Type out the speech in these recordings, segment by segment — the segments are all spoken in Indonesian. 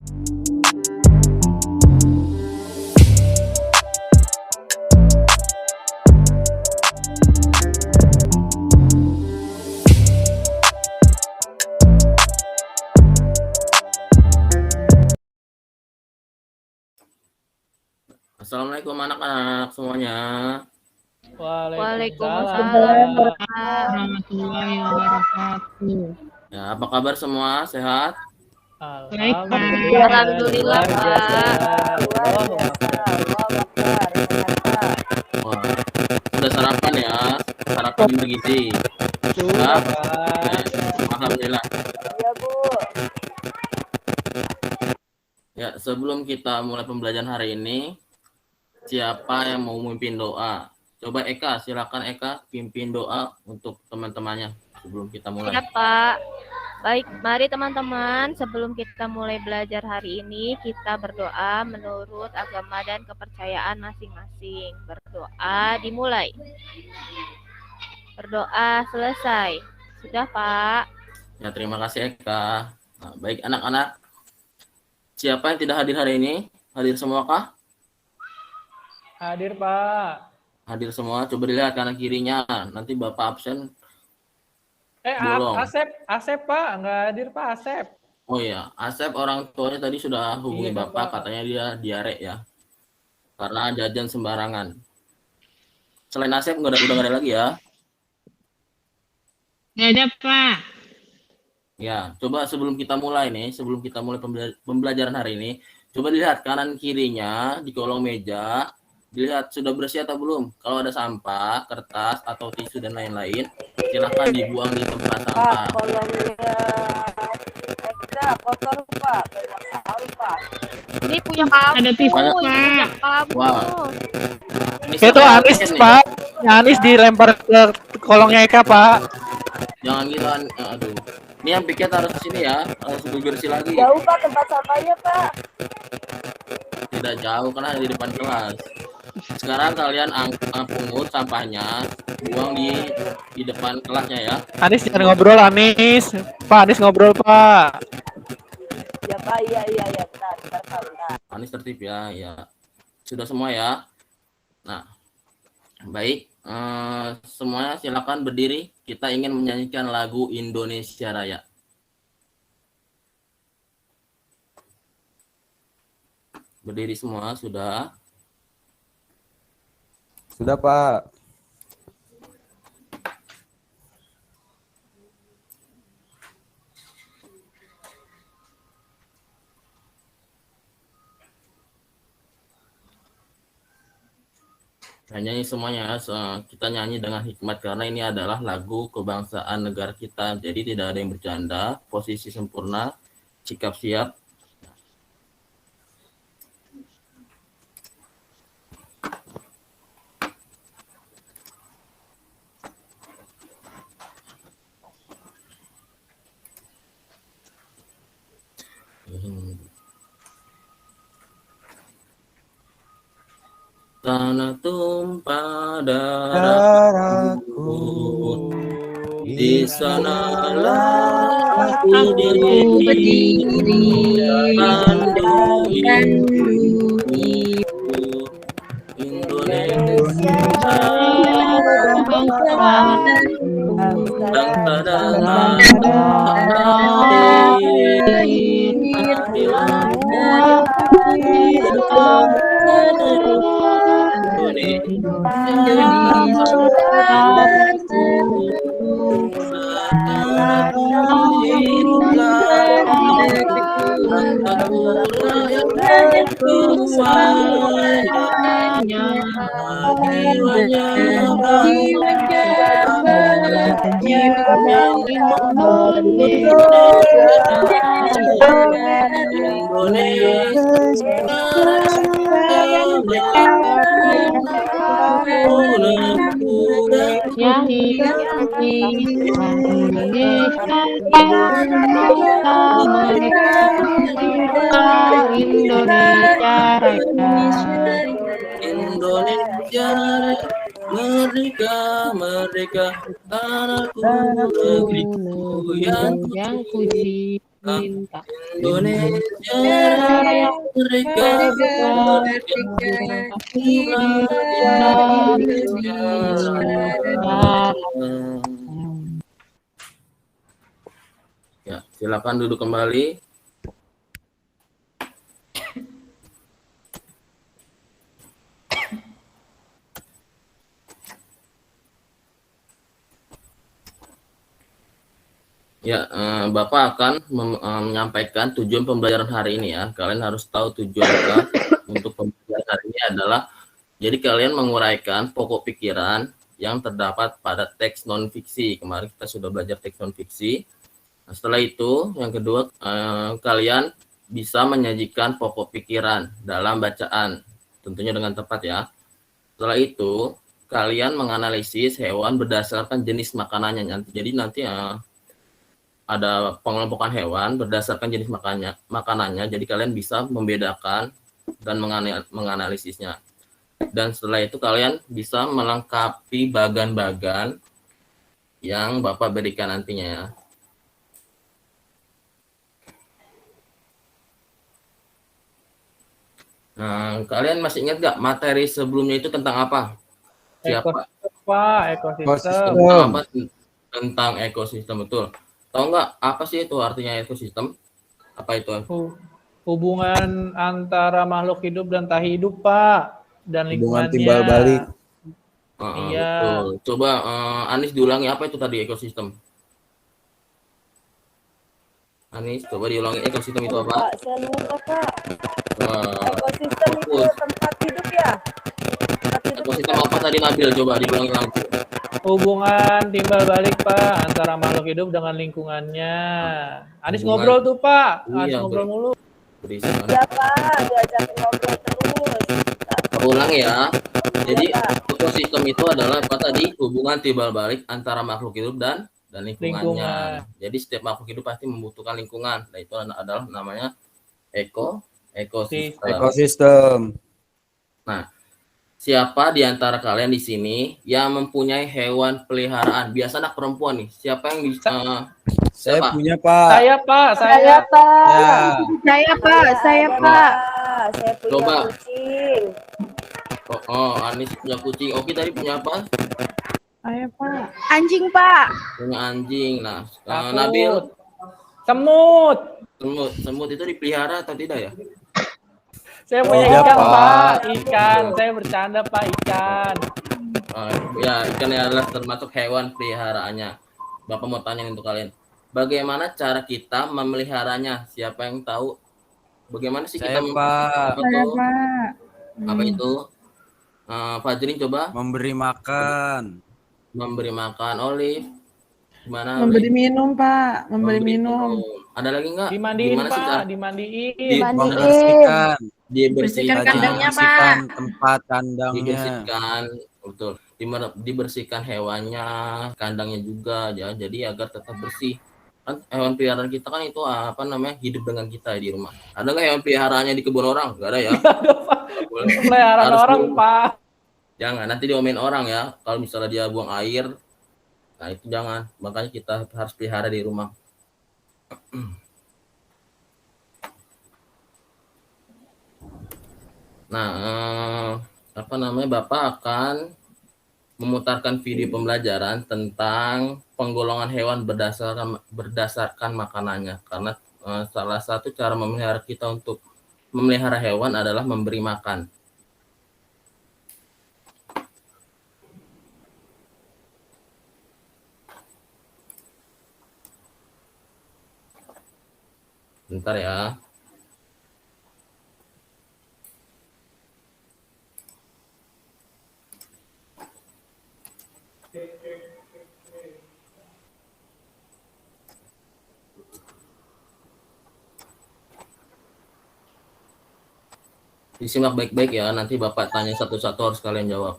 Assalamualaikum anak-anak semuanya. Waalaikumsalam warahmatullahi wabarakatuh. Ya, apa kabar semua? Sehat? Alhamdulillah, Pak. Wah, sudah sarapan ya? Sarapan bergizi. Sudah? Alhamdulillah. Iya, Bu. Ya, sebelum kita mulai pembelajaran hari ini, siapa yang mau memimpin doa? Coba Eka, silakan Eka pimpin doa untuk teman-temannya sebelum kita mulai. Siap, Pak. Baik, mari teman-teman, sebelum kita mulai belajar hari ini, kita berdoa menurut agama dan kepercayaan masing-masing. Berdoa dimulai. Berdoa selesai. Sudah, Pak? Ya, terima kasih Eka. Nah, baik anak-anak, siapa yang tidak hadir hari ini? Hadir semua kah? Hadir, Pak. Hadir semua, coba dilihat kanan kirinya. Nanti Bapak absen. Bolong. Asep Pak, nggak hadir Pak, Asep. Oh iya, Asep orang tuanya tadi sudah hubungi Bapak, katanya dia diare ya. Karena jajan sembarangan. Selain Asep udah nggak ada lagi ya? Nggak ada, Pak. Ya, coba sebelum kita mulai pembelajaran hari ini, coba dilihat kanan kirinya di kolong meja, dilihat sudah bersih atau belum. Kalau ada sampah, kertas atau tisu dan lain-lain, silahkan dibuang di tempat sampah. Pak, kolongnya ekstra kotor, Pak. Pak. Ini punya kamu. Ada tisu, ini Pak. punya kamu. Wah. Itu Anis, Pak. Anis dilempar ke kolongnya Eka, Pak. Jangan gitu, aduh. Ini yang piket harus di sini ya, harus bersih lagi. Jauh, Pak, tempat sampahnya, Pak. Tidak jauh karena di depan kelas. Sekarang kalian pungut sampahnya, buang di depan kelasnya ya. Anis jangan ngobrol, Anis. Pak, Anis ngobrol, Pak. Ya, Pak, iya. Bentar. Anis tertib ya, ya. Sudah semua ya. Nah, baik. Semuanya silakan berdiri. Kita ingin menyanyikan lagu Indonesia Raya. Berdiri semua, sudah? Sudah, Pak. Nyanyi semuanya, kita nyanyi dengan hikmat karena ini adalah lagu kebangsaan negara kita. Jadi tidak ada yang bercanda, posisi sempurna, sikap siap. Tanah tumpah darahku, di sanalah aku berdiri, tandu ibu, Indonesia, bangsa dan Indonesia merdeka tanahku negeriku yang kuci. Cinta. Indonesia merdeka, Ya, silakan duduk kembali. Ya, Bapak akan menyampaikan tujuan pembelajaran hari ini ya. Kalian harus tahu tujuan kita untuk pembelajaran hari ini adalah, jadi kalian menguraikan pokok pikiran yang terdapat pada teks non-fiksi. Kemarin kita sudah belajar teks non-fiksi. Nah, setelah itu, yang kedua, kalian bisa menyajikan pokok pikiran dalam bacaan, tentunya dengan tepat ya. Setelah itu, kalian menganalisis hewan berdasarkan jenis makanannya. Jadi nanti ada pengelompokan hewan berdasarkan jenis makanannya. Jadi kalian bisa membedakan dan menganalisisnya. Dan setelah itu kalian bisa melengkapi bagan-bagan yang Bapak berikan nantinya ya. Nah, kalian masih ingat nggak materi sebelumnya itu tentang apa? Siapa? Ekosistem. Tentang apa? Tentang ekosistem, betul. Tahu nggak apa sih itu artinya ekosistem? Apa itu? Hubungan antara makhluk hidup dan tak hidup, Pak. Dan Hubungan lingkungannya. timbal balik. Iya. Betul. Coba Anis diulangi, apa itu tadi ekosistem? Anis, coba diulangi ekosistem itu apa? Pak, saya lupa, Pak. Ekosistem itu Fokus. tempat hidup ya? Tempat hidup Ekosistem apa tadi Nabil? Coba diulangi langsung. Hubungan timbal balik, Pak, antara makhluk hidup dengan lingkungannya. Anis Hubungan. ngobrol tuh, Pak. Anis Iya, ngobrol mulu. Berikan. Ya, Pak. Diajakin ngobrol terus. Aku ulangi ya. Jadi Iya, Pak. ekosistem itu adalah apa tadi? Hubungan timbal balik antara makhluk hidup dan lingkungannya. Lingkungan. Jadi setiap makhluk hidup pasti membutuhkan lingkungan. Nah, itu adalah namanya ekosistem. Ekosistem. Nah, siapa di antara kalian di sini yang mempunyai hewan peliharaan? Biasa anak perempuan nih. Siapa yang bisa? Saya Siapa? punya, Pak. Saya, Pak. Saya, Pak. Ya. Saya, Pak. Saya, ada, Pak. Saya punya Coba. kucing. Anis punya kucing. Oki tadi punya apa? Saya, Pak. Anjing, Pak. Punya anjing. Nah, Takut. Nabil, Semut. semut itu dipelihara atau tidak ya? Saya punya Iya, ikan, Pak. Pak. Ikan. Saya bercanda, Pak. Ikan. Ya, ikan adalah termasuk hewan peliharaannya. Bapak mau tanya untuk kalian. Bagaimana cara kita memeliharanya? Siapa yang tahu? Bagaimana sih Saya, kita Pak. apa tuh? Apa itu? Fajrin coba Memberi makan. memberi makan. Olive gimana? Memberi Olive? minum, Pak. Memberi minum. Ada lagi nggak? Dimandiin, Gimana sih cara Pak. Dimandiin. Membersihkan. Bersihkan kandangnya, Pak. Membersihkan tempat kandangnya. dibersihkan, betul. Dibersihkan hewannya, kandangnya juga ya. Jadi agar tetap bersih. Kan hewan peliharaan kita kan itu apa namanya? Hidup dengan kita di rumah. Ada nggak hewan peliharaannya di kebun orang? Nggak ada ya. Nggak boleh. Peliharaan Harus orang, di rumah. Pak. Jangan, nanti diomelin orang ya. Kalau misalnya dia buang air, nah itu jangan. Makanya kita harus pelihara di rumah. Nah, apa namanya? Bapak akan memutarkan video pembelajaran tentang penggolongan hewan berdasarkan makanannya. Karena salah satu cara memelihara kita untuk memelihara hewan adalah memberi makan. Bentar ya. Disimak baik-baik ya, nanti Bapak tanya satu-satu harus kalian jawab.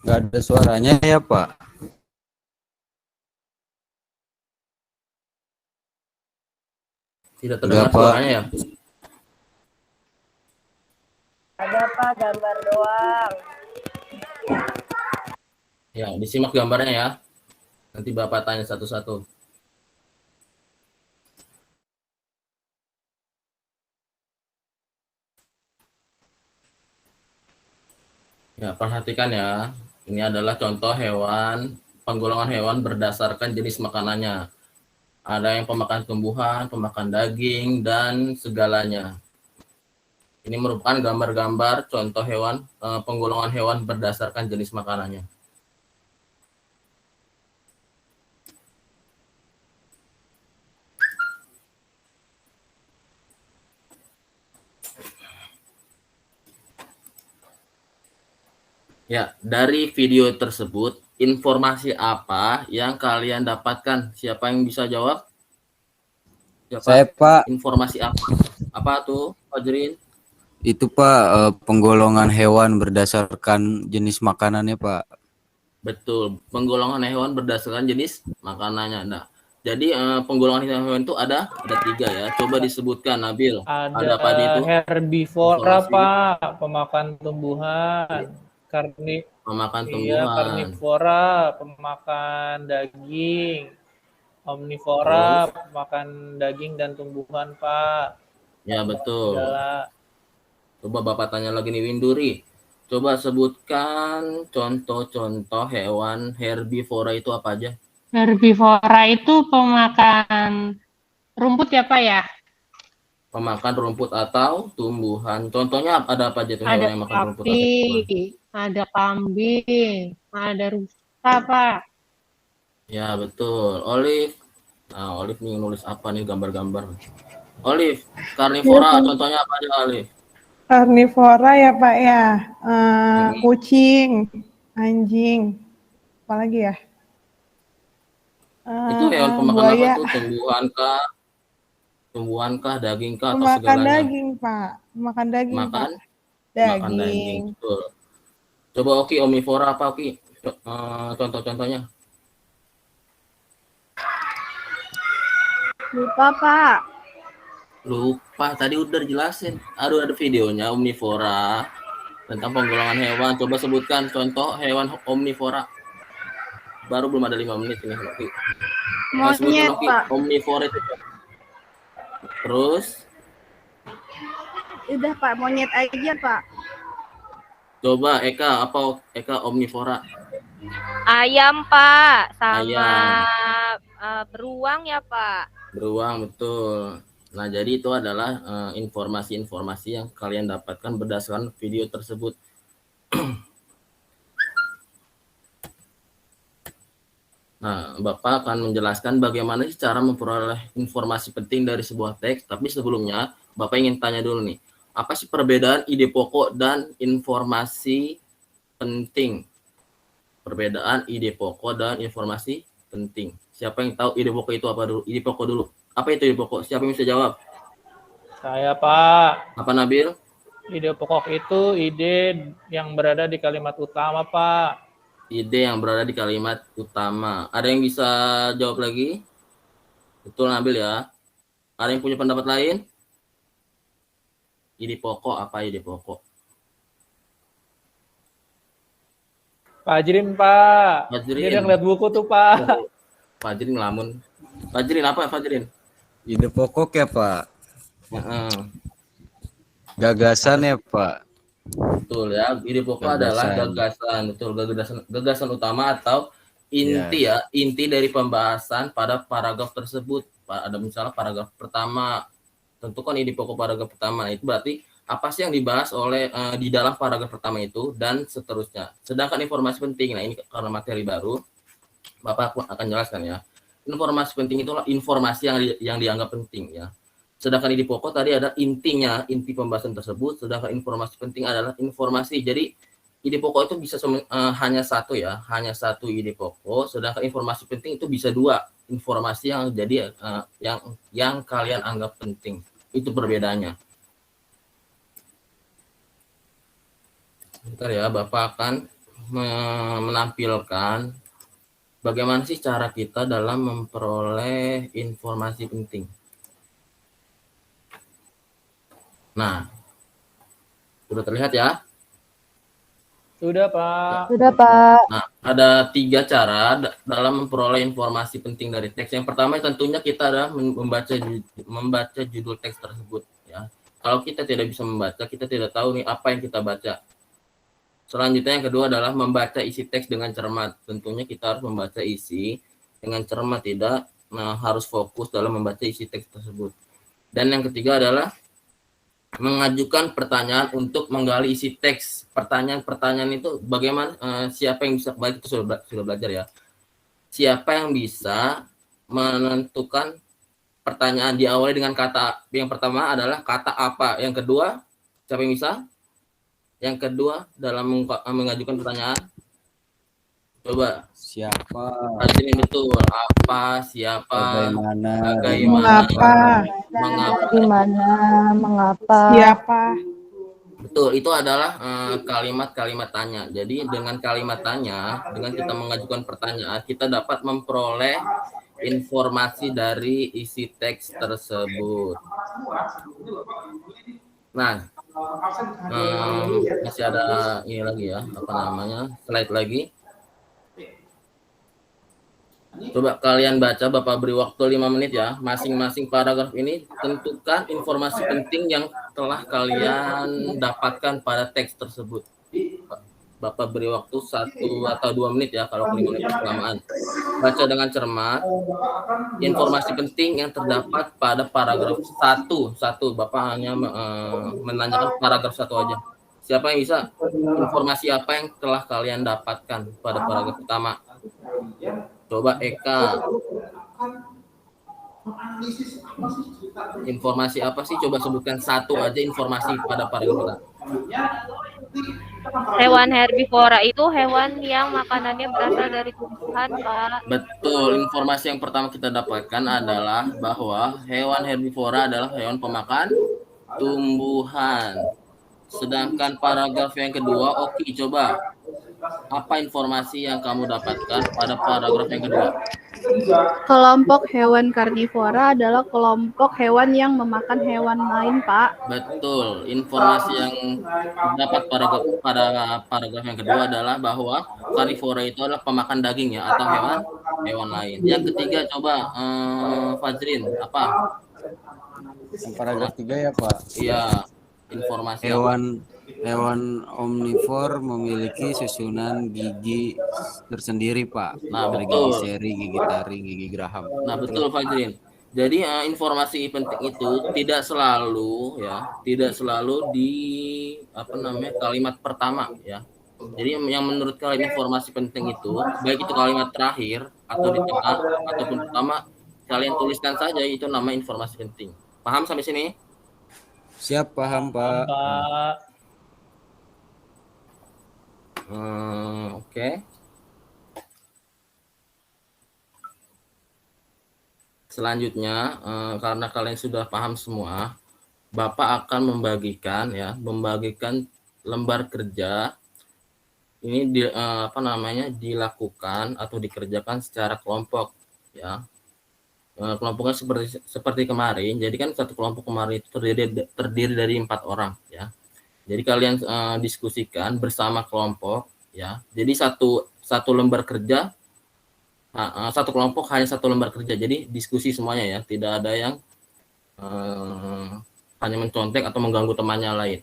Nggak ada suaranya ya, Pak? Tidak Enggak, terdengar Pak. suaranya ya? Ada Pak, gambar doang. Ya, disimak gambarnya ya. Nanti Bapak tanya satu-satu. Ya, perhatikan ya. Ini adalah contoh hewan, penggolongan hewan berdasarkan jenis makanannya. Ada yang pemakan tumbuhan, pemakan daging, dan segalanya. Ini merupakan gambar-gambar contoh hewan, penggolongan hewan berdasarkan jenis makanannya. Ya, dari video tersebut, informasi apa yang kalian dapatkan? Siapa yang bisa jawab? Siapa? Saya, Pak. Informasi apa? Apa tuh, Fajrin? Itu, Pak, penggolongan hewan berdasarkan jenis makanannya, Pak. Betul, penggolongan hewan berdasarkan jenis makanannya. Nah, jadi penggolongan hewan itu ada 3 ya. Coba disebutkan, Nabil. Ada apa aja itu? herbivora, Informasi. Pak, pemakan tumbuhan. Pemakan Iya, tumbuhan. karnivora, pemakan daging. Omnivora, Terus? pemakan daging dan tumbuhan, Pak. Ya, betul. Segala. Coba Bapak tanya lagi nih, Winduri. Coba sebutkan contoh-contoh hewan herbivora itu apa aja? Herbivora itu pemakan rumput ya Pak ya? Pemakan rumput atau tumbuhan. Contohnya ada apa aja tuh hewan Ada yang makan rumput atau tumbuhan? sapi, ada kambing, ada rusa Pak. Ya, betul. Olive. Nah, Olive nih nulis apa nih gambar-gambar. Olive, karnivora, contohnya apa aja, Olive? Karnivora ya Pak ya. Kucing, anjing, apalagi ya? Itu hewan pemakan apa Buaya. tuh? Tumbuhan kah, daging kah, atau Makan segalanya? daging Pak, makan daging Makan? Pak. Makan daging, betul. Coba Oki, omnivora apa Oki? Contoh-contohnya. Lupa Pak. Lupa, tadi udah dijelasin. Aduh, ada videonya omnivora tentang penggolongan hewan. Coba sebutkan contoh hewan omnivora. Baru belum ada 5 menit ini, Oki. Monyet Oki, Pak. omnivora itu. Terus? Udah Pak, monyet aja Pak. Coba Eka, apa Eka omnivora? Ayam, Pak, sama Ayam. beruang ya, Pak. Beruang, betul. Nah, jadi itu adalah informasi-informasi yang kalian dapatkan berdasarkan video tersebut. Nah, Bapak akan menjelaskan bagaimana cara memperoleh informasi penting dari sebuah teks, tapi sebelumnya Bapak ingin tanya dulu nih, apa sih perbedaan ide pokok dan informasi penting? Perbedaan ide pokok dan informasi penting. Siapa yang tahu ide pokok itu apa dulu? Ide pokok dulu. Apa itu ide pokok? Siapa yang bisa jawab? Saya, Pak. Apa, Nabil? Ide pokok itu ide yang berada di kalimat utama, Pak. Ide yang berada di kalimat utama. Ada yang bisa jawab lagi? Betul, Nabil ya. Ada yang punya pendapat lain? Ide pokok, apa ide pokok? Fajrin, Pak. Fajrin. Dia udah ngeliat buku tuh, Pak. Fajrin ngelamun. Fajrin apa, Fajrin? Ide pokok ya, Pak. Gagasan ya, Pak. Betul ya. Ide pokok adalah gagasan. Betul, gagasan utama atau inti ya. Inti dari pembahasan pada paragraf tersebut. Ada misalnya paragraf pertama. Tentukan ide pokok paragraf pertama. Itu berarti apa sih yang dibahas oleh di dalam paragraf pertama itu dan seterusnya. Sedangkan informasi penting, nah ini karena materi baru, Bapak akan jelaskan ya. Informasi penting itulah informasi yang dianggap penting ya. Sedangkan ide pokok tadi ada intinya, inti pembahasan tersebut. Sedangkan informasi penting adalah informasi. Jadi ide pokok itu bisa hanya satu ya, hanya satu ide pokok. Sedangkan informasi penting itu bisa 2 informasi yang jadi yang kalian anggap penting. Itu perbedaannya. Bentar ya, Bapak akan menampilkan bagaimana sih cara kita dalam memperoleh informasi penting. Nah, sudah terlihat ya? Sudah, Pak. Sudah, Pak. Nah, ada 3 cara dalam memperoleh informasi penting dari teks. Yang pertama tentunya kita adalah membaca judul teks tersebut. Ya. Kalau kita tidak bisa membaca, kita tidak tahu nih apa yang kita baca. Selanjutnya yang kedua adalah membaca isi teks dengan cermat. Tentunya kita harus membaca isi dengan cermat, tidak harus fokus dalam membaca isi teks tersebut. Dan yang ketiga adalah mengajukan pertanyaan untuk menggali isi teks. Pertanyaan-pertanyaan itu bagaimana, siapa yang bisa, baik itu sudah belajar ya. Siapa yang bisa menentukan pertanyaan diawali dengan kata, yang pertama adalah kata apa. Yang kedua, siapa yang bisa? Yang kedua dalam mengajukan pertanyaan, coba. Siapa? Ini betul. Apa, siapa, Bagaimana? Mengapa? mengapa. Gimana? Mengapa? Siapa? Betul, itu adalah kalimat-kalimat tanya. Jadi dengan kalimat tanya, dengan kita mengajukan pertanyaan, kita dapat memperoleh informasi dari isi teks tersebut. Nah, masih ada ini lagi ya, apa namanya, slide lagi. Coba kalian baca, Bapak beri waktu 5 menit ya. Masing-masing paragraf ini tentukan informasi penting yang telah kalian dapatkan pada teks tersebut. Bapak beri waktu 1 atau 2 menit ya, kalau 5 menit kelamaan. Baca dengan cermat informasi penting yang terdapat pada paragraf 1. Bapak hanya menanyakan paragraf 1 aja. Siapa yang bisa? Informasi apa yang telah kalian dapatkan pada paragraf pertama? Coba Eka. Informasi apa sih? Coba sebutkan 1 aja informasi pada paragraf pertama. Hewan herbivora itu hewan yang makanannya berasal dari tumbuhan, Pak. Betul, informasi yang pertama kita dapatkan adalah bahwa hewan herbivora adalah hewan pemakan tumbuhan. Sedangkan paragraf yang kedua, oke, coba. Apa informasi yang kamu dapatkan pada paragraf yang kedua? Kelompok hewan karnivora adalah kelompok hewan yang memakan hewan lain, Pak. Betul, informasi yang dapat pada paragraf yang kedua adalah bahwa karnivora itu adalah pemakan daging ya, atau hewan lain. Yang ketiga coba Fajrin, apa? Yang paragraf 3 ya, Pak. Iya, informasi Hewan omnivor memiliki susunan gigi tersendiri, Pak. Nah, ada betul. Gigi seri, gigi taring, gigi geraham. Nah, betul Fajrin. Jadi informasi penting itu tidak selalu di kalimat pertama ya. Jadi yang menurut kalian informasi penting itu, baik itu kalimat terakhir atau di tengah ataupun pertama, kalian tuliskan saja itu nama informasi penting. Paham sampai sini? Siap, paham, Pak. Oke. Selanjutnya, karena kalian sudah paham semua, Bapak akan membagikan lembar kerja ini dilakukan atau dikerjakan secara kelompok ya. Kelompoknya seperti kemarin. Jadi kan satu kelompok kemarin itu terdiri dari 4 orang ya. Jadi kalian diskusikan bersama kelompok ya. Jadi satu lembar kerja, satu kelompok hanya 1 lembar kerja. Jadi diskusi semuanya ya, tidak ada yang hanya mencontek atau mengganggu temannya lain.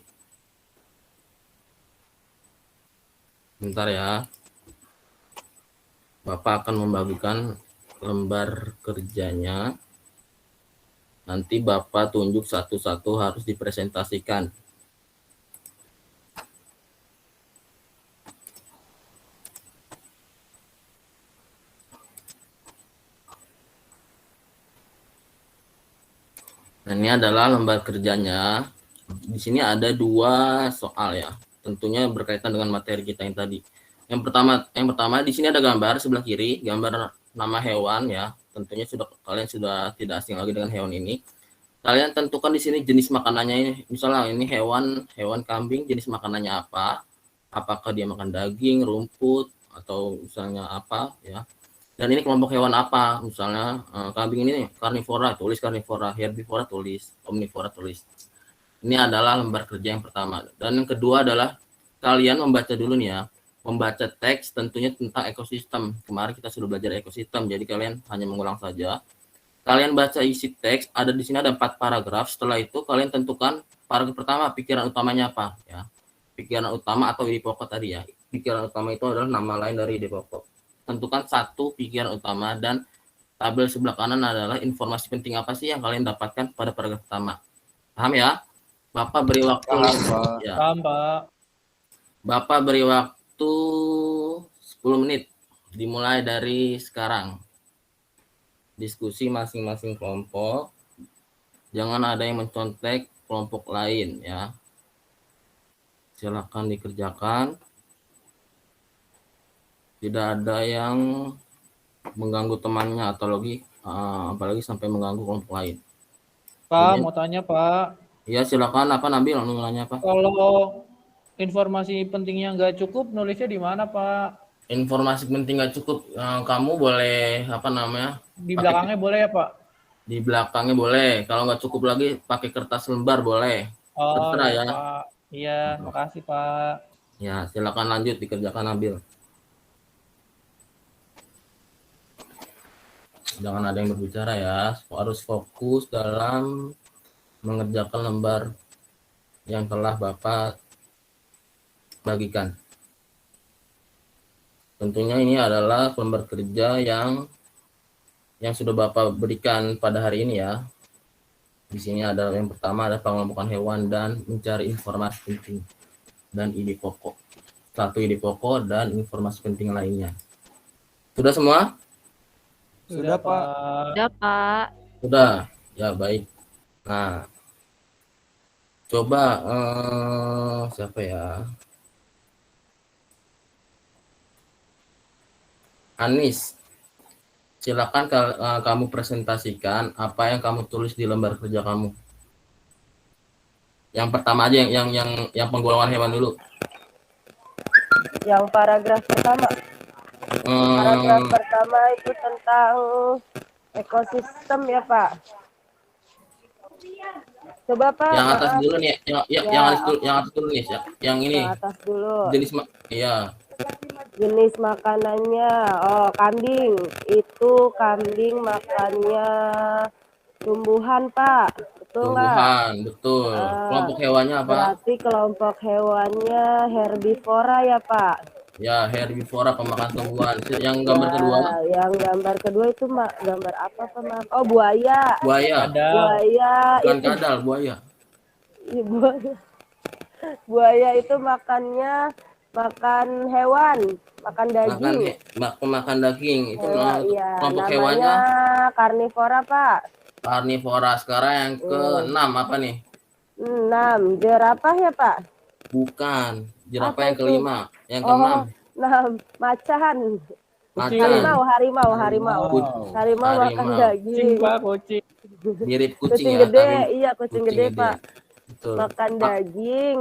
Bentar ya. Bapak akan membagikan lembar kerjanya. Nanti Bapak tunjuk satu-satu, harus dipresentasikan. Nah, ini adalah lembar kerjanya. Di sini ada 2 soal ya. Tentunya berkaitan dengan materi kita yang tadi. Yang pertama di sini ada gambar sebelah kiri, gambar nama hewan ya. Tentunya kalian sudah tidak asing lagi dengan hewan ini. Kalian tentukan di sini jenis makanannya. Misalnya ini hewan kambing, jenis makanannya apa? apakah dia makan daging, rumput, atau misalnya apa ya. Dan ini kelompok hewan apa, misalnya kambing ini karnivora, tulis karnivora, herbivora tulis, omnivora tulis. Ini adalah lembar kerja yang pertama. Dan yang kedua adalah kalian membaca dulu nih ya, membaca teks tentunya tentang ekosistem. Kemarin kita sudah belajar ekosistem, jadi kalian hanya mengulang saja. Kalian baca isi teks, ada di sini ada 4 paragraf. Setelah itu kalian tentukan paragraf pertama, pikiran utamanya apa ya. Pikiran utama atau ide pokok tadi ya. Pikiran utama itu adalah nama lain dari ide pokok. Tentukan satu pikiran utama dan tabel sebelah kanan adalah informasi penting apa sih yang kalian dapatkan pada paragraf pertama. Paham ya? Bapak beri waktu. Ya. Paham, Pak. Bapak beri waktu 10 menit. Dimulai dari sekarang. Diskusi masing-masing kelompok. Jangan ada yang mencontek kelompok lain ya. Silakan dikerjakan. Tidak ada yang mengganggu temannya atau apalagi sampai mengganggu kelompok lain. Pak, Kemudian, mau tanya, Pak. Ya, silakan. Apa Nabil nanya apa? Kalau informasi pentingnya nggak cukup, nulisnya di mana, Pak? Informasi penting nggak cukup, kamu boleh Di belakangnya boleh ya, Pak? Di belakangnya boleh. Kalau nggak cukup lagi pakai kertas lembar boleh. Oh, terserah iya, ya. Pak. Iya, makasih, Pak. Ya, silakan lanjut dikerjakan Nabil. Jangan ada yang berbicara ya. Harus fokus dalam mengerjakan lembar yang telah Bapak bagikan. Tentunya ini adalah lembar kerja yang sudah Bapak berikan pada hari ini ya. Di sini ada yang pertama ada pengelompokan hewan dan mencari informasi penting dan ide pokok. Satu ide pokok dan informasi penting lainnya. Sudah semua? Sudah, Pak. Udah, Pak. Sudah. Ya, baik. Nah, coba siapa ya? Anis. Silakan kamu presentasikan apa yang kamu tulis di lembar kerja kamu. Yang pertama aja yang penggolongan hewan dulu. Yang paragraf pertama. Paragraf pertama itu tentang ekosistem ya, Pak. Coba, Pak. Yang atas dulu nih, yang atas dulu nih, yang ini. Yang atas dulu. Jenis Jenis makanannya, kambing. Itu kambing makannya tumbuhan, Pak. Betul nggak? Tumbuhan, betul. Kelompok hewannya apa? Berarti kelompok hewannya herbivora ya, Pak? Ya, herbivora pemakan tumbuhan. Yang gambar kedua? Yang gambar kedua itu gambar apa, Pak? Oh, buaya. Buaya. Buaya. Bukan kadal, buaya. Iya, buaya. Buaya itu makan hewan, makan daging. Makan daging. Itu Iya, kelompok namanya hewannya karnivora, Pak. karnivora. Sekarang yang ke-6 apa nih? 6. Jerapah ya, Pak? Bukan. Jerapah Apa yang itu? ke-5. Yang ke-6. Macan. Macan. Harimau. Harimau makan Kucing, daging. Pak, kucing. Mirip kucing Kucing ya. gede, iya kucing gede, Pak. Betul. Makan daging.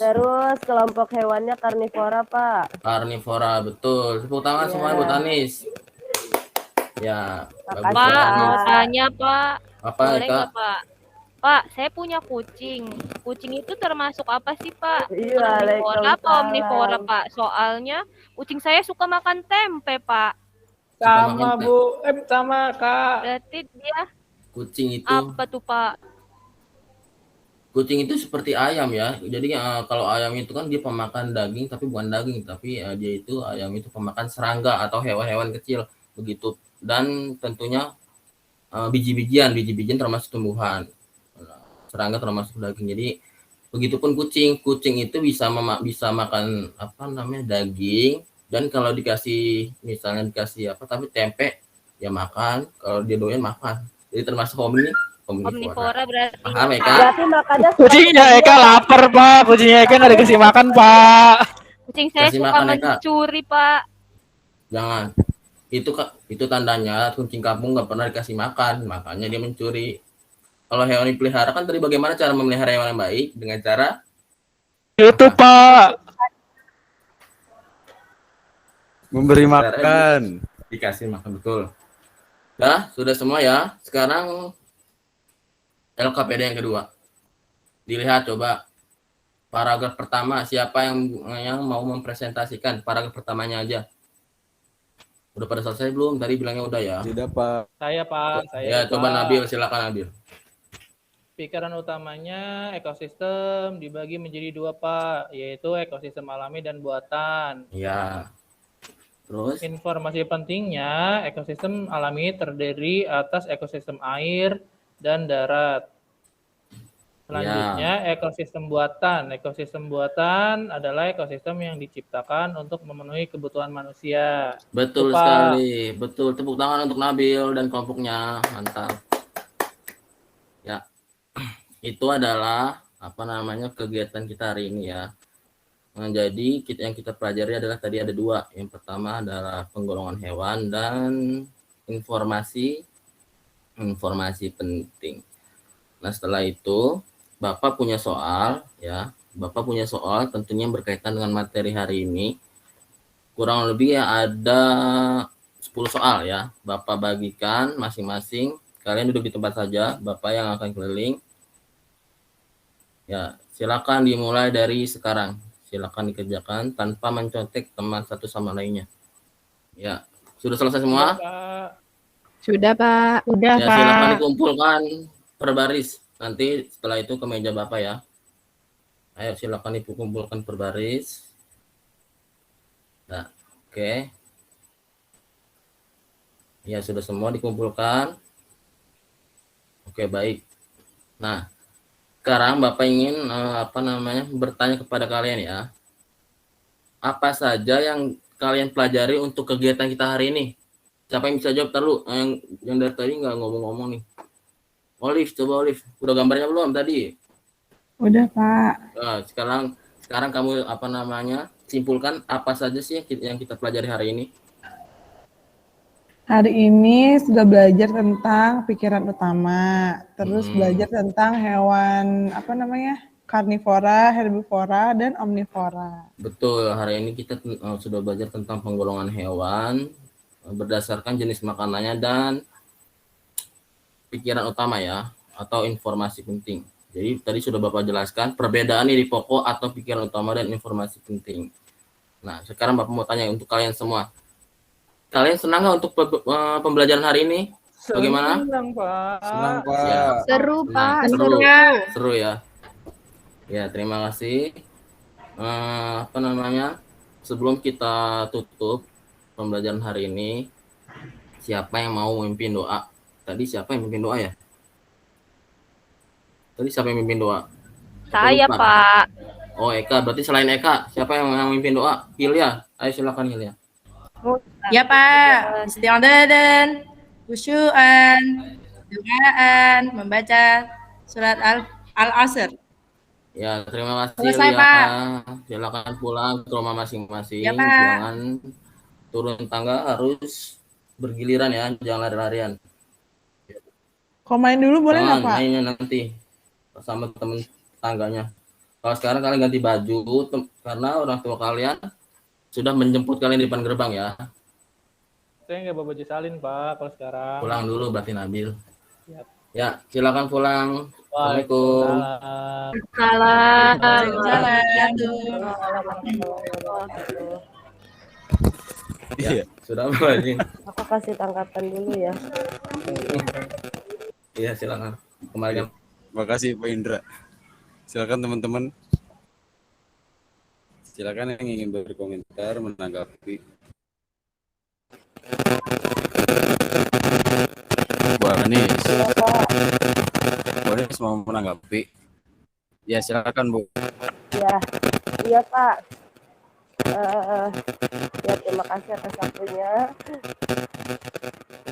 Terus kelompok hewannya karnivora, Pak. karnivora, betul. Tepuk tangan semuanya buat Anis. Ya, bagus. Pak, ya, mau Anis. tanya, Pak. Apa, Boleh Kak? nggak, Pak? Pak, saya punya kucing. Kucing itu termasuk apa sih, Pak? Iya, Karnivora apa Waalaikumsalam. omnivora, Pak? Soalnya kucing saya suka makan tempe, Pak. Sama, Bu. Sama, Kak. Berarti dia Kucing itu apa tuh, Pak? Kucing itu seperti ayam ya. Jadi kalau ayam itu kan dia pemakan daging tapi bukan daging, tapi dia itu ayam itu pemakan serangga atau hewan-hewan kecil begitu. Dan tentunya biji-bijian termasuk tumbuhan. Serangga termasuk daging. Jadi begitupun kucing itu bisa makan daging, dan kalau dikasih tapi tempe ya makan, kalau dia doyan makan. Jadi termasuk omnivora Berarti. Paham ya, Kak? Berarti makannya Kucingnya Eka lapar, Pak. Kucingnya Eka nggak dikasih makan, Pak. Kucing saya Kasih suka makan ya, Kak. mencuri, Pak. Jangan. Itu tandanya kucing kampung nggak pernah dikasih makan, makanya dia mencuri. Kalau hewan dipelihara kan tadi bagaimana cara memelihara hewan yang baik? Dengan cara YouTube, Pak. Memberi makan. Dikasih makan, betul. Sudah semua ya. Sekarang LKPD yang kedua. Dilihat coba paragraf pertama, siapa yang mau mempresentasikan paragraf pertamanya aja. Udah pada selesai belum? Tadi bilangnya udah ya. Tidak, Pak. Saya, Pak. Ya, coba Nabil, silakan Nabil. Pikiran utamanya ekosistem dibagi menjadi dua, Pak, yaitu ekosistem alami dan buatan. Ya. Terus? Informasi pentingnya, ekosistem alami terdiri atas ekosistem air dan darat. Selanjutnya, ekosistem buatan. Ekosistem buatan adalah ekosistem yang diciptakan untuk memenuhi kebutuhan manusia. Betul Pak. sekali. Betul. Tepuk tangan untuk Nabil dan kelompoknya. Mantap. Ya. Itu adalah kegiatan kita hari ini ya. Nah, jadi yang kita pelajari adalah tadi ada dua. Yang pertama adalah penggolongan hewan dan informasi penting. Nah, setelah itu Bapak punya soal ya. Bapak punya soal tentunya berkaitan dengan materi hari ini. Kurang lebih ya ada 10 soal ya. Bapak bagikan masing-masing. Kalian duduk di tempat saja, Bapak yang akan keliling. Ya, silakan dimulai dari sekarang. Silakan dikerjakan tanpa mencontek teman satu sama lainnya. Ya, sudah selesai semua? Sudah, Pak. Udah, Ya, Pak. silakan dikumpulkan per baris. Nanti setelah itu ke meja Bapak ya. Ayo silakan dikumpulkan per baris. Nah, oke. Ya, sudah semua dikumpulkan. Oke, baik. Nah, sekarang Bapak ingin bertanya kepada kalian ya. Apa saja yang kalian pelajari untuk kegiatan kita hari ini? Siapa yang bisa jawab? Terlalu yang dari tadi nggak ngomong-ngomong nih. Olive, coba Olive. Udah gambarnya belum tadi? Udah, Pak. Nah, sekarang kamu simpulkan apa saja sih yang kita pelajari hari ini? Hari ini sudah belajar tentang pikiran utama, terus belajar tentang hewan karnivora, herbivora, dan omnivora. Betul, hari ini kita sudah belajar tentang penggolongan hewan berdasarkan jenis makanannya dan pikiran utama ya, atau informasi penting. Jadi tadi sudah Bapak jelaskan perbedaan di pokok atau pikiran utama dan informasi penting. Nah, sekarang Bapak mau tanya untuk kalian semua. Kalian senang nggak untuk pembelajaran hari ini? Bagaimana? Senang, Pak. Senang, Pak. Ya. Seru, Pak. Seru. Seru. Seru ya. Ya, terima kasih. Sebelum kita tutup pembelajaran hari ini, siapa yang mau memimpin doa? Tadi siapa yang memimpin doa ya? Tadi siapa yang memimpin doa? Saya, Pak. Oh, Eka. Berarti selain Eka, siapa yang memimpin doa? Hilya. Ayo silakan Hilya. Ya Pak, isti'adadan, khusyu'an, doaan, membaca surat Al-Asr. Ya, terima kasih Selesai, Hilya. Pak. Silakan pulang ke rumah masing-masing. Ya, Pak. Jangan turun tangga, harus bergiliran ya, jangan lari-larian. Kok main dulu boleh nggak, Pak? Mainnya nanti sama temen tangganya. Kalau sekarang kalian ganti baju karena orang tua kalian sudah menjemput kalian di depan gerbang ya. Saya nggak bawa baju salin, Pak, kalau sekarang. Pulang dulu berarti Nabil. Siap. Ya, silakan pulang. Assalamualaikum. Ya, sudah mulai. Aku kasih tanggapan dulu ya. Iya, silakan. Kembalikan. Terima kasih Pak Indra. Silakan teman-teman. Silakan yang ingin berkomentar, menanggapi. Bu Anis. Bu Anis mau menanggapi. Ya, silakan Bu. Ya, iya Pak. Ya terima kasih atas waktunya.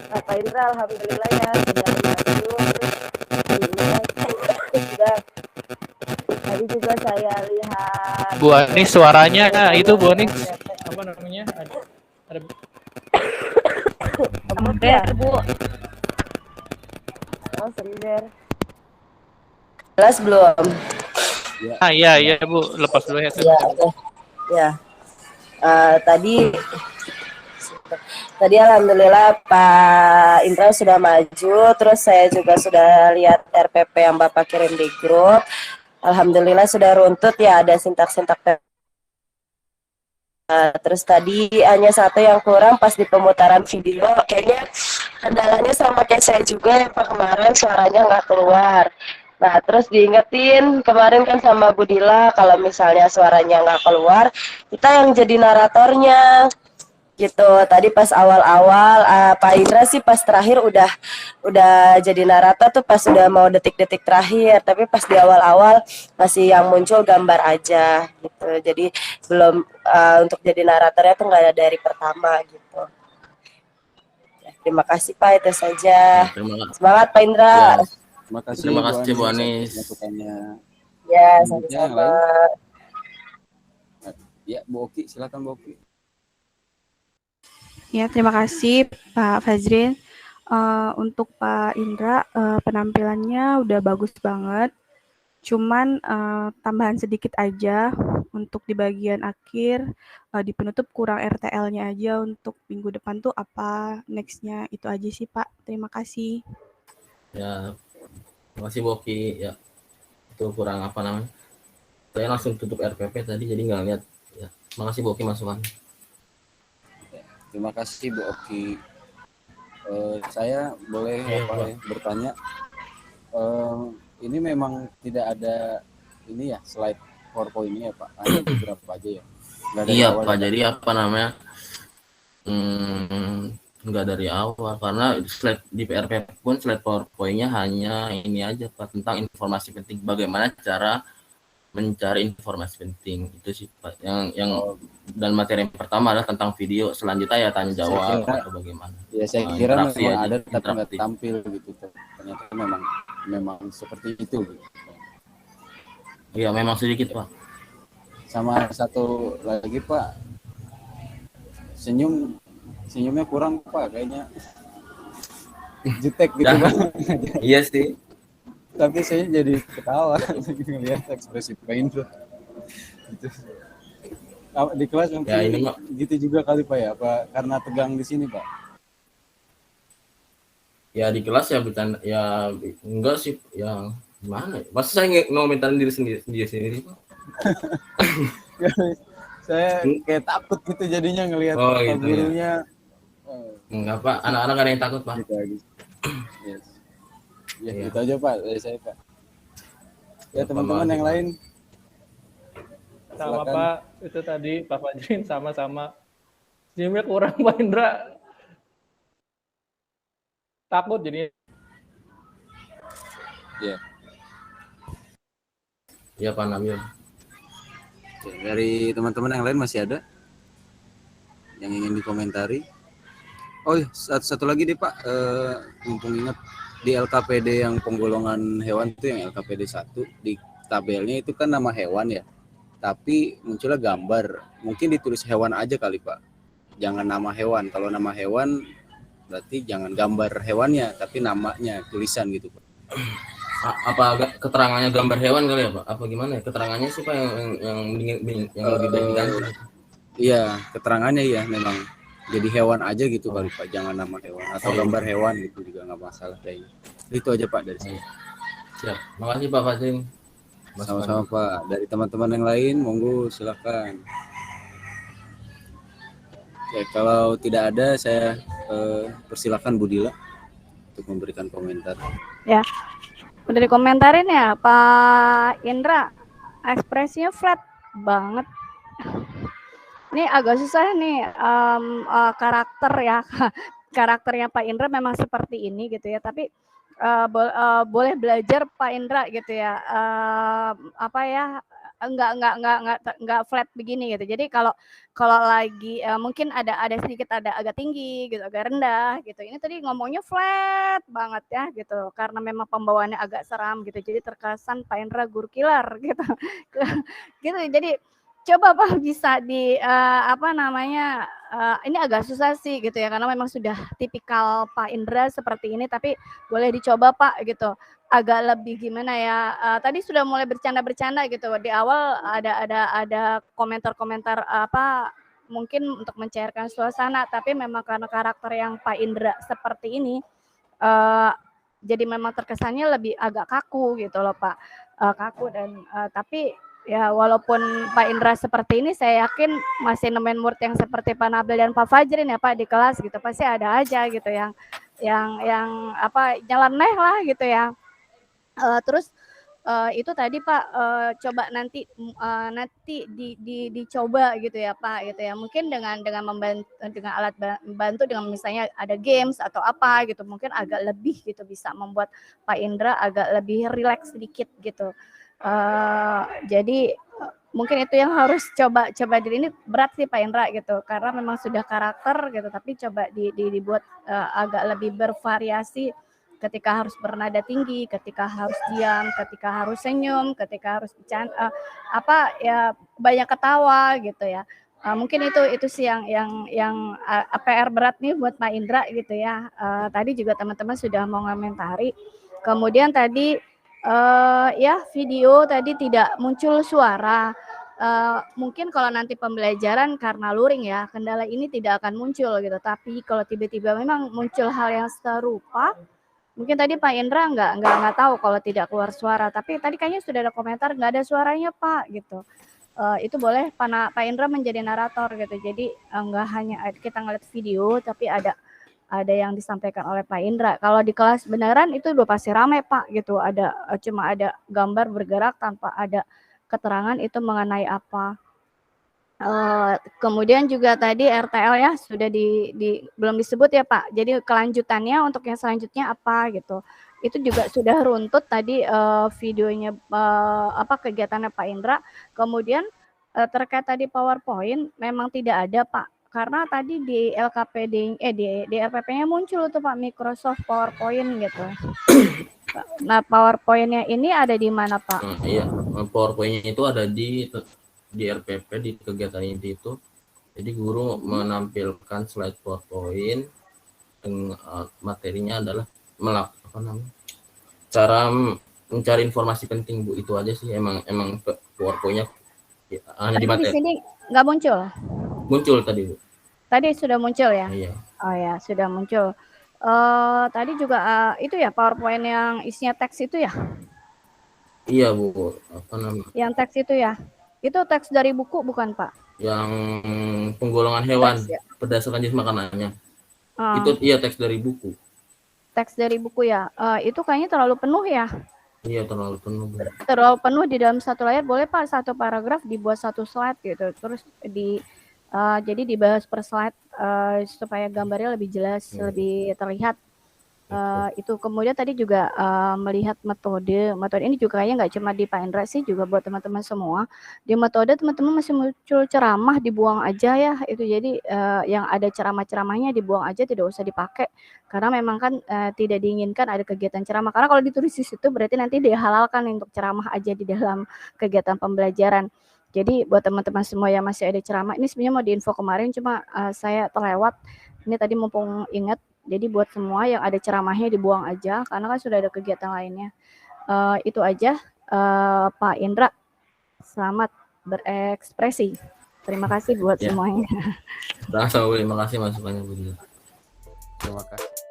Pak Indra, alhamdulillah ya sudah masuk. Tadi juga saya lihat. Bu Anis suaranya itu Bu Anis. Apa namanya? Ada Ember, Bu. Oh, sender. Jelas belum? Ah iya Bu, lepas dulu headset. Ya, oke. Ya. Tadi Tadi alhamdulillah Pak Indra sudah maju, terus saya juga sudah lihat RPP yang Bapak kirim di grup. Alhamdulillah sudah runtut ya, ada sintak-sintak. Terus tadi hanya satu yang kurang pas di pemutaran video, kayaknya kendalanya sama kayak saya juga ya Pak, kemarin suaranya nggak keluar. Nah terus diingetin kemarin kan sama Budila, kalau misalnya suaranya nggak keluar, kita yang jadi naratornya gitu. Tadi pas awal-awal Pak Indra sih pas terakhir udah jadi narator tuh pas udah mau detik-detik terakhir, tapi pas di awal-awal masih yang muncul gambar aja gitu. Jadi belum untuk jadi naratornya tuh nggak ada dari pertama gitu. Ya, terima kasih Pak, itu saja. Terima kasih. Semangat Pak Indra. Ya, Terima kasih Bu Anis. masukannya. Ya, Selanjutnya yang sama-sama. Ya, Bu Oki, silakan Bu Oki. Ya, terima kasih Pak Fazrin. Untuk Pak Indra, penampilannya udah bagus banget. Cuman tambahan sedikit aja untuk di bagian akhir, di penutup kurang RTL-nya aja untuk minggu depan tuh apa next-nya, itu aja sih Pak. Terima kasih. Ya, terima kasih Boki. Ya, itu kurang apa namanya? Saya langsung tutup RPP tadi jadi nggak lihat. Ya, terima kasih Boki masukan. Terima kasih Bu Oki. Saya boleh bertanya. Ini memang tidak ada ini ya slide PowerPoint-nya ya Pak, hanya beberapa aja ya. Iya Pak, jadi apa namanya? Nggak dari awal karena slide di PRP pun slide PowerPoint-nya hanya ini aja Pak, tentang informasi penting, bagaimana cara mencari informasi penting, itu sih Pak. Yang dan materi yang pertama adalah tentang video, selanjutnya ya tanya jawab atau bagaimana. Ya saya kira memang aja, ada tapi nggak tampil gitu. Ternyata memang seperti itu. Gitu. Iya memang sedikit Pak. Sama satu lagi Pak, senyumnya kurang Pak, kayaknya jutek gitu Pak. Iya sih. Tapi saya jadi ketawa ngelihat ekspresi Pak Indra. Gitu. Di kelas mungkin ya, ini gitu juga kali Pak ya, apa karena tegang di sini Pak? Ya di kelas ya bercanda ya, enggak sih ya, gimana ya? Masa saya ngomentarin diri sendiri Pak? Saya kayak takut gitu jadinya ngelihat gitu gurunya. Ya. Enggak Pak, anak-anak ada yang takut Pak. Gitu aja. Yes. Ya, gitu aja Pak dari saya Pak. Ya teman-teman yang lain. Sama Silakan. Pak, itu tadi Pak Fajrin sama-sama. Senyumnya kurang Pak Indra. Takut jadi. Ya. Ya Pak Nabil. Dari teman-teman yang lain masih ada yang ingin dikomentari? Oh iya, satu lagi deh Pak, mumpung ingat di LKPD yang penggolongan hewan itu yang LKPD 1 di tabelnya itu kan nama hewan ya, tapi munculnya gambar, mungkin ditulis hewan aja kali Pak, jangan nama hewan. Kalau nama hewan berarti jangan gambar hewannya tapi namanya, tulisan gitu Pak. Apa keterangannya gambar hewan kali ya Pak? Apa gimana ya? Keterangannya sih Pak yang lebih baik diganti. Iya, keterangannya ya memang jadi hewan aja gitu kali Pak, jangan nama hewan atau gambar hewan gitu juga nggak masalah kayaknya. Itu aja Pak dari saya. Siap, makasih Pak Fajrin. Sama-sama Pak. Dari teman-teman yang lain monggo silakan. Oke, kalau tidak ada saya persilakan Budila untuk memberikan komentar. Ya, udah dikomentarin ya Pak Indra, ekspresinya flat banget. Ini agak susah nih karakter ya, karakternya Pak Indra memang seperti ini gitu ya. Tapi boleh belajar Pak Indra gitu ya. Apa ya? Enggak flat begini gitu. Jadi kalau lagi mungkin ada sedikit agak tinggi gitu, agak rendah gitu. Ini tadi ngomongnya flat banget ya gitu. Karena memang pembawaannya agak seram gitu. Jadi terkesan Pak Indra guru killer gitu. Gitu. Jadi coba Pak bisa di ini agak susah sih gitu ya, karena memang sudah tipikal Pak Indra seperti ini, tapi boleh dicoba Pak gitu, agak lebih gimana ya, tadi sudah mulai bercanda gitu di awal, ada komentar-komentar mungkin untuk mencairkan suasana, tapi memang karena karakter yang Pak Indra seperti ini, jadi memang terkesannya lebih agak kaku gitu loh Pak, kaku dan tapi ya walaupun Pak Indra seperti ini, saya yakin masih nemuin murid yang seperti Pak Nabil dan Pak Fajrin ya Pak di kelas gitu, pasti ada aja gitu yang apa nyeleneh lah gitu ya. Terus itu tadi Pak, coba nanti dicoba gitu ya Pak gitu ya. Mungkin dengan dengan alat bantu dengan misalnya ada games atau apa gitu, mungkin agak lebih gitu bisa membuat Pak Indra agak lebih rileks sedikit gitu. Jadi mungkin itu yang harus coba diri, ini berat sih Pak Indra gitu, karena memang sudah karakter gitu, tapi coba dibuat agak lebih bervariasi. Ketika harus bernada tinggi, ketika harus diam, ketika harus senyum, ketika harus apa ya banyak ketawa gitu ya. Mungkin itu sih yang PR berat nih buat Pak Indra gitu ya. Tadi juga teman-teman sudah mau komentari. Kemudian tadi ya video tadi tidak muncul suara. Mungkin kalau nanti pembelajaran karena luring ya, kendala ini tidak akan muncul gitu. Tapi kalau tiba-tiba memang muncul hal yang serupa, mungkin tadi Pak Indra nggak tahu kalau tidak keluar suara, tapi tadi kayaknya sudah ada komentar nggak ada suaranya Pak gitu. Itu boleh Pak Indra menjadi narator gitu. Jadi nggak hanya kita ngeliat video, tapi ada yang disampaikan oleh Pak Indra. Kalau di kelas beneran itu udah pasti ramai Pak gitu. Cuma ada gambar bergerak tanpa ada keterangan itu mengenai apa. Kemudian juga tadi RTL ya sudah belum disebut ya Pak. Jadi kelanjutannya untuk yang selanjutnya apa gitu. Itu juga sudah runtut tadi videonya apa kegiatannya Pak Indra. Kemudian terkait tadi PowerPoint memang tidak ada Pak. Karena tadi di LKPD di RPP-nya muncul tuh Pak Microsoft PowerPoint gitu. Nah, PowerPoint-nya ini ada di mana Pak? Iya, PowerPoint-nya itu ada di RPP di kegiatan inti itu. Jadi guru menampilkan slide PowerPoint dengan materinya adalah cara mencari informasi penting Bu, itu aja sih. Emang PowerPoint-nya hanya di materi. Di sini nggak muncul? Muncul tadi Bu. Tadi sudah muncul ya? Iya. Oh ya sudah muncul. Tadi juga itu ya PowerPoint yang isinya teks itu ya? Iya Bu. Apa namanya? Yang teks itu ya? Itu teks dari buku bukan Pak? Yang penggolongan hewan Teks, ya? berdasarkan jenis makanannya. Itu iya teks dari buku. Teks dari buku ya. Itu kayaknya terlalu penuh ya? Iya terlalu penuh. Terlalu penuh di dalam satu layar. Boleh Pak satu paragraf dibuat satu slide gitu. Terus jadi dibahas per slide supaya gambarnya lebih jelas, lebih terlihat. Itu kemudian tadi juga melihat metode ini juga kayaknya nggak cuma di Pak Indra sih, juga buat teman-teman semua. Di metode teman-teman masih muncul ceramah, dibuang aja ya itu. Jadi yang ada ceramah-ceramahnya dibuang aja, tidak usah dipakai karena memang kan tidak diinginkan ada kegiatan ceramah, karena kalau ditulis di situ berarti nanti dihalalkan untuk ceramah aja di dalam kegiatan pembelajaran. Jadi buat teman-teman semua yang masih ada ceramah, ini sebenarnya mau diinfo kemarin cuma saya terlewat. Ini tadi mumpung ingat. Jadi buat semua yang ada ceramahnya dibuang aja karena kan sudah ada kegiatan lainnya. Itu aja Pak Indra. Selamat berekspresi. Terima kasih buat semuanya. Sama-sama, terima kasih masukannya Bu. Terima kasih.